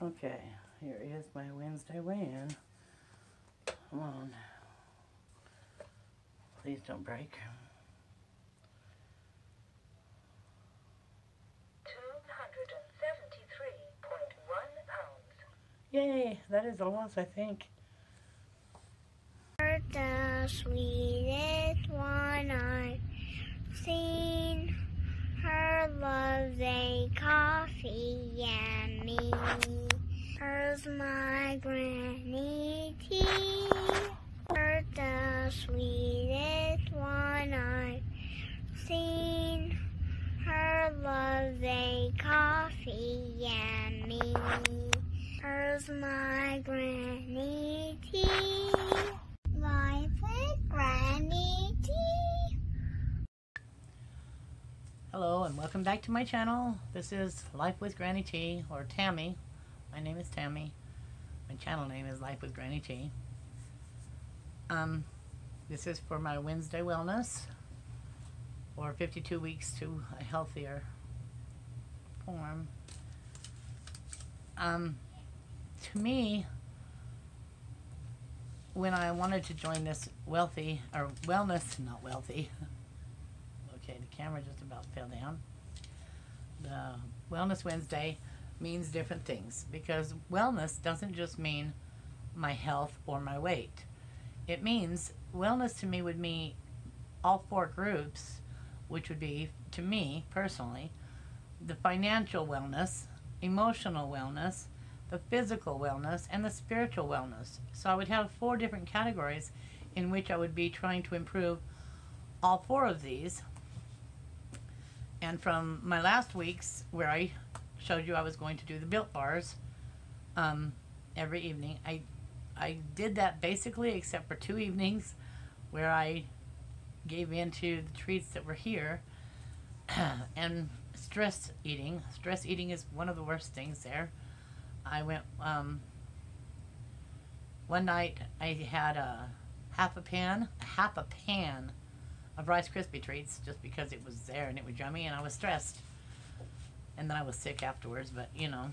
Okay, here is my Wednesday weigh-in. Come on. Please don't break. 273.1 pounds. Yay, that is a loss, I think. You're the sweetest one I've seen. Her loves a coffee and me. Her's my granny tea. You're the sweetest one I've seen. Her loves a coffee and me. Her's my granny tea. Life with Granny T. Hello and welcome back to my channel. This is Life with Granny T, or Tammy. My name is Tammy. My channel name is Life with Granny T. This is for my Wednesday wellness, or 52 weeks to a healthier form. To me, when I wanted to join this okay, the camera just about fell down. The Wellness Wednesday means different things, because wellness doesn't just mean my health or my weight. It means wellness to me would mean all four groups, which would be, to me personally, the financial wellness, emotional wellness, the physical wellness, and the spiritual wellness. So I would have 4 different categories in which I would be trying to improve all 4 of these. And from my last week's, where I showed you I was going to do the Built Bars every evening, I did that basically except for 2 evenings where I gave in to the treats that were here. And stress eating is one of the worst things there. I went, one night I had half a pan of Rice Krispie treats just because it was there and it was yummy, and I was stressed. And then I was sick afterwards, but you know.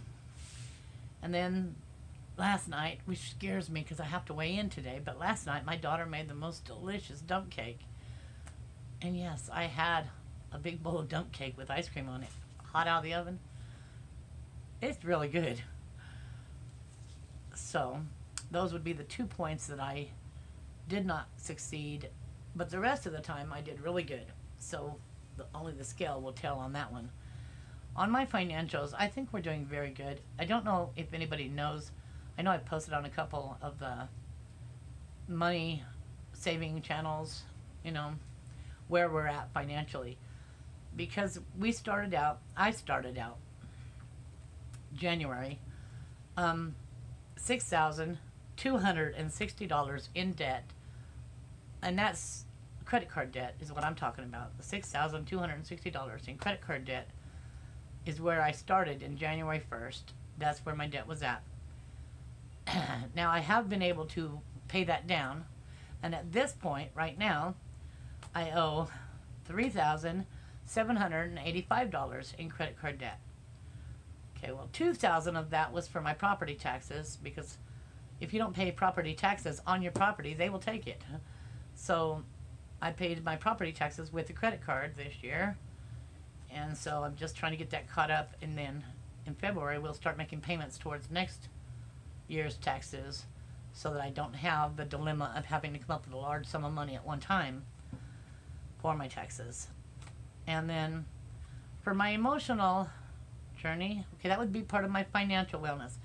And then last night, which scares me because I have to weigh in today, but last night my daughter made the most delicious dump cake. And yes, I had a big bowl of dump cake with ice cream on it, hot out of the oven. It's really good. So those would be the 2 points that I did not succeed, but the rest of the time I did really good. So only the scale will tell on that one. On my financials, I think we're doing very good. I don't know if anybody knows. I know I posted on a couple of the money saving channels, you know, where we're at financially. Because I started out January, $6,260 in debt, and that's credit card debt is what I'm talking about. The $6,260 in credit card debt is where I started in January 1st. That's where my debt was at. Now I have been able to pay that down, and at this point right now I owe $3,785 in credit card debt. Okay, well, $2,000 of that was for my property taxes, because if you don't pay property taxes on your property, they will take it. So I paid my property taxes with the credit card this year, and so I'm just trying to get that caught up, and then in February we'll start making payments towards next year's taxes, so that I don't have the dilemma of having to come up with a large sum of money at one time for my taxes. And then for my emotional journey, okay, that would be part of my financial wellness.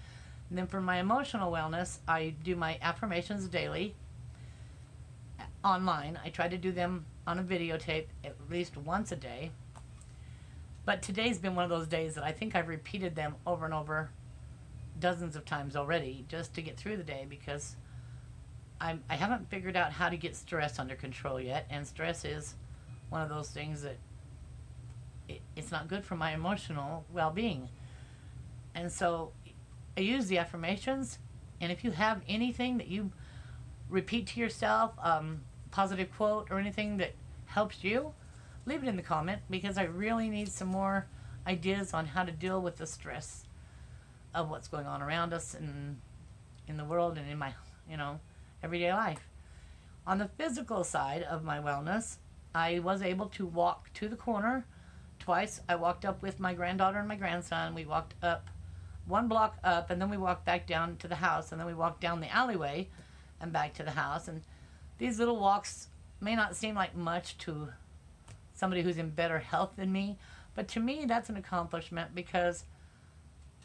And then for my emotional wellness, I do my affirmations daily online. I try to do them on a videotape at least once a day. But today's been one of those days that I think I've repeated them over and over dozens of times already, just to get through the day, because I haven't figured out how to get stress under control yet, and stress is one of those things that it's not good for my emotional well-being. And so I use the affirmations, and if you have anything that you repeat to yourself, positive quote or anything that helps you, leave it in the comment, because I really need some more ideas on how to deal with the stress. of what's going on around us and in the world and in my, everyday life. On the physical side of my wellness, I was able to walk to the corner twice. I walked up with my granddaughter and my grandson. We walked up 1 block up, and then we walked back down to the house, and then we walked down the alleyway and back to the house. And these little walks may not seem like much to somebody who's in better health than me, but to me that's an accomplishment because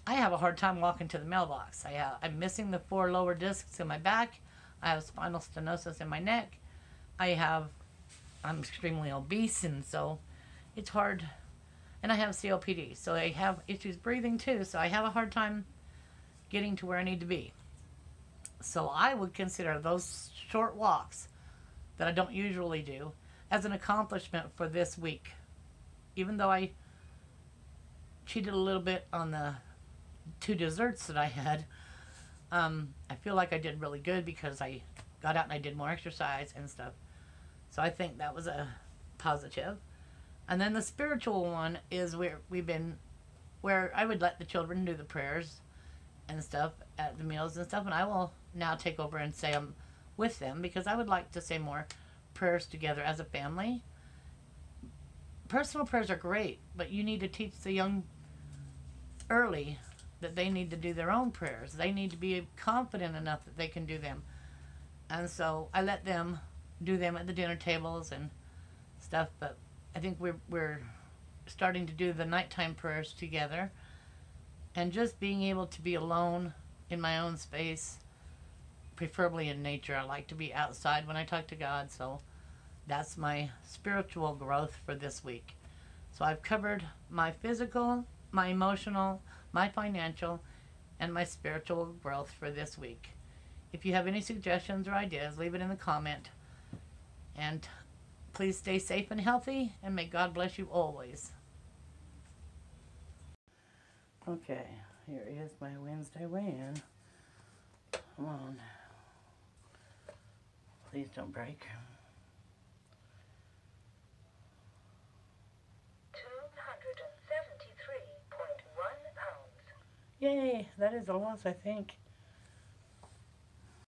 I have a hard time walking to the mailbox. I'm missing the 4 lower discs in my back. I have spinal stenosis in my neck. I'm extremely obese, and so it's hard. And I have COPD, so I have issues breathing too, so I have a hard time getting to where I need to be. So I would consider those short walks that I don't usually do as an accomplishment for this week. Even though I cheated a little bit on the 2 desserts that I had, I feel like I did really good because I got out and I did more exercise and stuff. So I think that was a positive. And then the spiritual one is where I would let the children do the prayers and stuff at the meals and stuff, and I will now take over and say them with them because I would like to say more prayers together as a family. Personal prayers are great, but you need to teach the young early that they need to do their own prayers. They need to be confident enough that they can do them. And so I let them do them at the dinner tables and stuff, but I think we're starting to do the nighttime prayers together, and just being able to be alone in my own space, preferably in nature. I like to be outside when I talk to God, so that's my spiritual growth for this week. So I've covered my physical, my emotional, my financial, and my spiritual growth for this week. If you have any suggestions or ideas, leave it in the comment. And please stay safe and healthy, and may God bless you always. Okay, here is my Wednesday weigh-in. Come on. Please don't break. 273.1 pounds. Yay, that is a loss, I think.